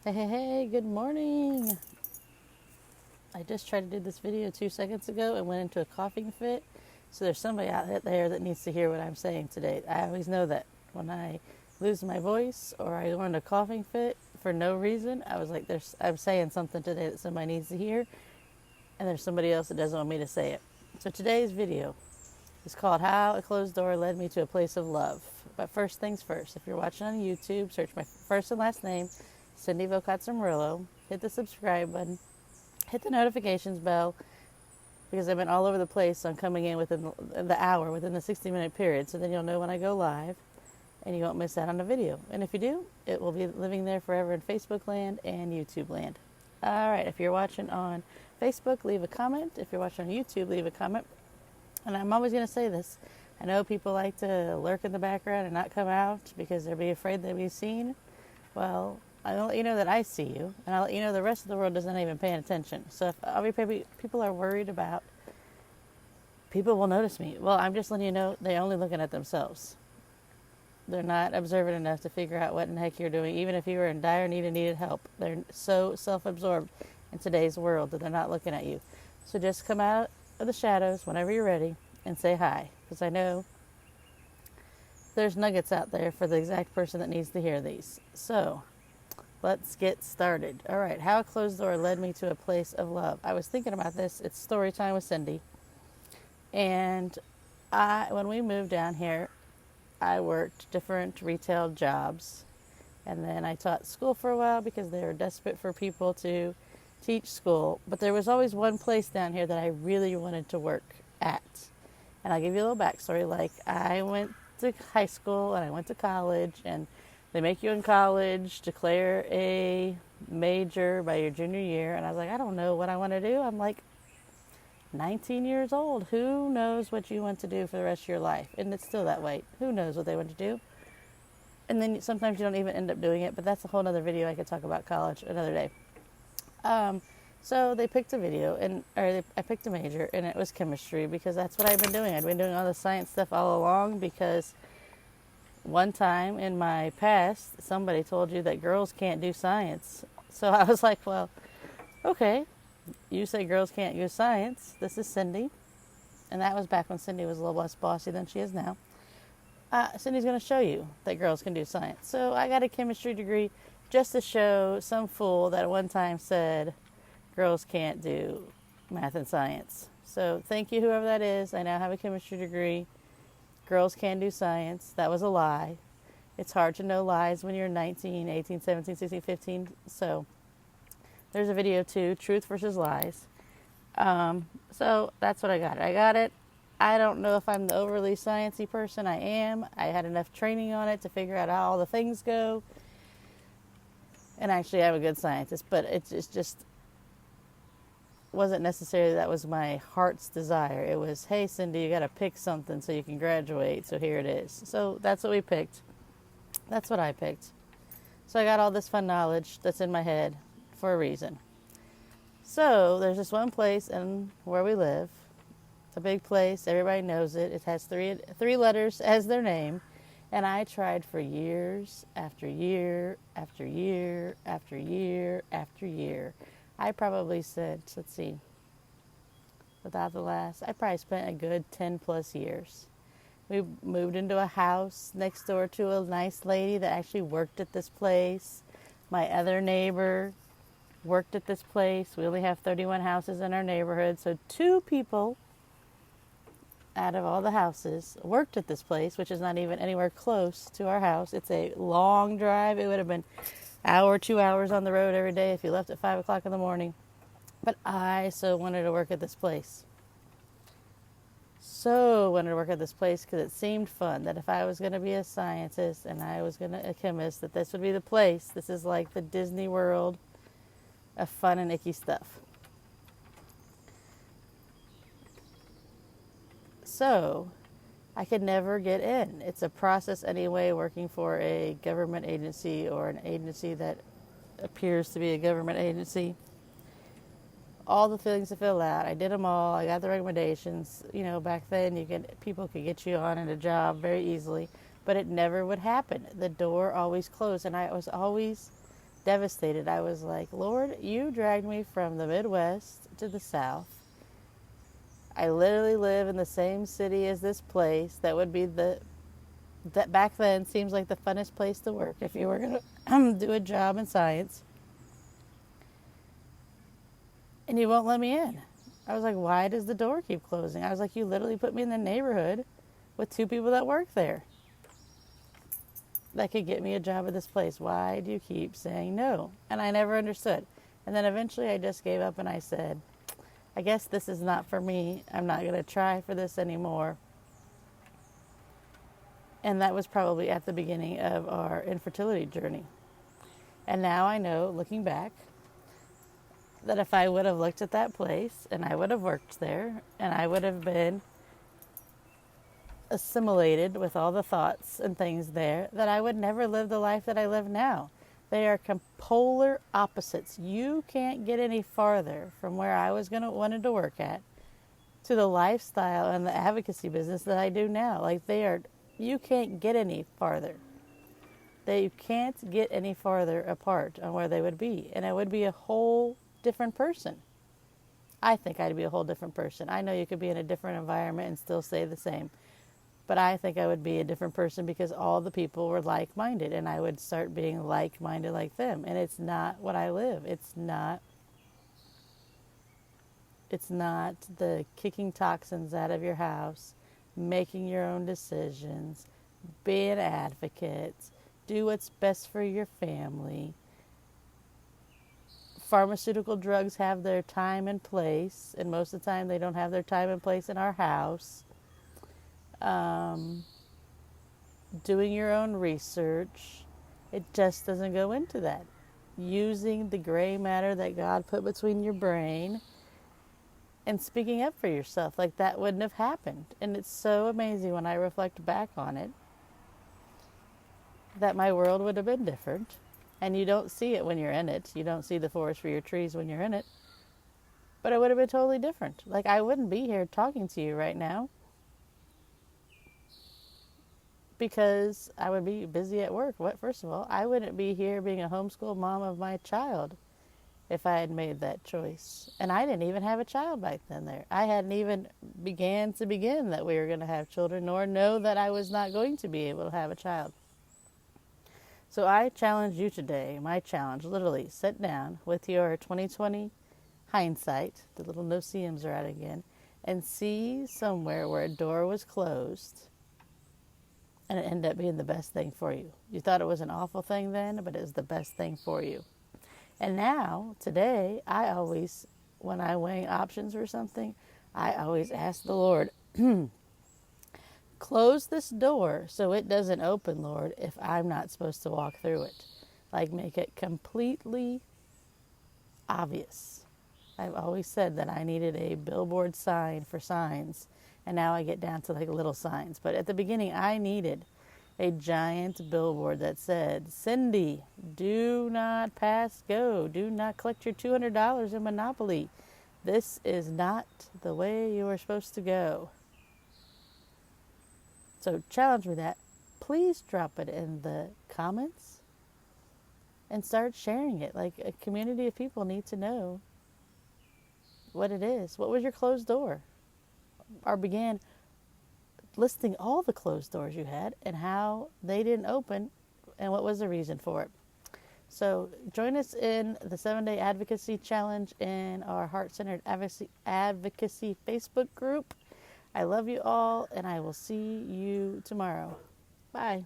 Hey, good morning. I just tried to do this video 2 seconds ago and went into a coughing fit. So there's somebody out there that needs to hear what I'm saying today. I always know that when I lose my voice or I go into a coughing fit for no reason, I was like, I'm saying something today that somebody needs to hear, and there's somebody else that doesn't want me to say it. So today's video is called How a Closed Door Led Me to a Place of Love. But first things first, if you're watching on YouTube, search my first and last name, Cindy Vochatzer-Murillo. Hit the subscribe button. Hit the notifications bell, because I've been all over the place on coming in within the hour, within the 60-minute period. So then you'll know when I go live and you won't miss out on a video. And if you do, it will be living there forever in Facebook land and YouTube land. All right, if you're watching on Facebook, leave a comment. If you're watching on YouTube, leave a comment. And I'm always going to say this. I know people like to lurk in the background and not come out because they'll be afraid they'll be seen. Well, I'll let you know that I see you, and I'll let you know the rest of the world isn't even paying attention. So if people are worried about people will notice me, well, I'm just letting you know they're only looking at themselves. They're not observant enough to figure out what in the heck you're doing, even if you were in dire need and needed help. They're so self-absorbed in today's world that they're not looking at you. So just come out of the shadows whenever you're ready and say hi, because I know there's nuggets out there for the exact person that needs to hear these. So let's get started. All right, how a closed door led me to a place of love. I was thinking about this. It's story time with Cindy. And when we moved down here, I worked different retail jobs. And then I taught school for a while because they were desperate for people to teach school. But there was always one place down here that I really wanted to work at. And I'll give you a little backstory. Like, I went to high school and I went to college, and they make you in college declare a major by your junior year. And I was like, I don't know what I want to do. I'm like 19 years old. Who knows what you want to do for the rest of your life? And it's still that way. Who knows what they want to do? And then sometimes you don't even end up doing it. But that's a whole other video. I could talk about college another day. So they picked a I picked a major, and it was chemistry, because that's what I've been doing. I've been doing all the science stuff all along, because one time in my past, somebody told you that girls can't do science. So I was like, well, okay, you say girls can't do science. This is Cindy. And that was back when Cindy was a little less bossy than she is now. Cindy's going to show you that girls can do science. So I got a chemistry degree just to show some fool that at one time said girls can't do math and science. So thank you, whoever that is. I now have a chemistry degree. Girls can do science. That was a lie. It's hard to know lies when you're 19, 18, 17, 16, 15. So there's a video too, truth versus lies. So that's what I got. I got it. I don't know if I'm the overly sciencey person. I am. I had enough training on it to figure out how all the things go. And actually, I'm a good scientist, but it's just wasn't necessarily that was my heart's desire. It was, hey, Cindy, you got to pick something so you can graduate. So here it is. So that's what we picked. That's what I picked. So I got all this fun knowledge that's in my head for a reason. So there's this one place in where we live. It's a big place. Everybody knows it. It has three letters as their name. And I tried for years after year after year after year after year. I probably said, let's see, without the last, I probably spent a good 10 plus years. We moved into a house next door to a nice lady that actually worked at this place. My other neighbor worked at this place. We only have 31 houses in our neighborhood, so 2 people out of all the houses worked at this place, which is not even anywhere close to our house. It's a long drive. It would have been hour, 2 hours on the road every day if you left at 5 o'clock in the morning. But I so wanted to work at this place. So wanted to work at this place because it seemed fun, that if I was going to be a scientist and I was a chemist, that this would be the place. This is like the Disney World of fun and icky stuff. So I could never get in. It's a process anyway, working for a government agency or an agency that appears to be a government agency. All the things to fill out, I did them all. I got the recommendations. You know, back then people could get you on in a job very easily, but it never would happen. The door always closed, and I was always devastated. I was like, Lord, you dragged me from the Midwest to the South. I literally live in the same city as this place that would be that back then seems like the funnest place to work if you were going to do a job in science. And you won't let me in. I was like, why does the door keep closing? I was like, you literally put me in the neighborhood with 2 people that work there that could get me a job at this place. Why do you keep saying no? And I never understood. And then eventually I just gave up and I said, I guess this is not for me. I'm not going to try for this anymore. And that was probably at the beginning of our infertility journey. And now I know, looking back, that if I would have looked at that place and I would have worked there and I would have been assimilated with all the thoughts and things there, that I would never live the life that I live now. They are polar opposites. You can't get any farther from where I was wanted to work at to the lifestyle and the advocacy business that I do now. Like you can't get any farther. They can't get any farther apart on where they would be. And I would be a whole different person. I think I'd be a whole different person. I know you could be in a different environment and still stay the same. But I think I would be a different person because all the people were like-minded and I would start being like-minded like them. And it's not what I live. It's not the kicking toxins out of your house, making your own decisions, be an advocate, do what's best for your family. Pharmaceutical drugs have their time and place, and most of the time they don't have their time and place in our house. Doing your own research, it just doesn't go into that. Using the gray matter that God put between your brain and speaking up for yourself, like that wouldn't have happened. And it's so amazing when I reflect back on it that my world would have been different. And you don't see it when you're in it. You don't see the forest for your trees when you're in it. But it would have been totally different. Like I wouldn't be here talking to you right now because I would be busy at work. First of all, I wouldn't be here being a homeschool mom of my child if I had made that choice. And I didn't even have a child back then there. I hadn't even begin that we were going to have children, nor know that I was not going to be able to have a child. So I challenge you today, my challenge, literally sit down with your 2020 hindsight, the little no-see-ums are out again, and see somewhere where a door was closed and it ended up being the best thing for you. You thought it was an awful thing then, but it was the best thing for you. And now, today, I always, when I weigh options or something, I always ask the Lord, close this door so it doesn't open, Lord, if I'm not supposed to walk through it. Like, make it completely obvious. I've always said that I needed a billboard sign for signs, and now I get down to like little signs. But at the beginning, I needed a giant billboard that said, Cindy, do not pass go. Do not collect your $200 in Monopoly. This is not the way you are supposed to go. So challenge me that. Please drop it in the comments and start sharing it. Like a community of people need to know what it is. What was your closed door? Or began listing all the closed doors you had and how they didn't open and what was the reason for it. So join us in the 7-Day Advocacy Challenge in our Heart-Centered Advocacy Facebook group. I love you all, and I will see you tomorrow. Bye.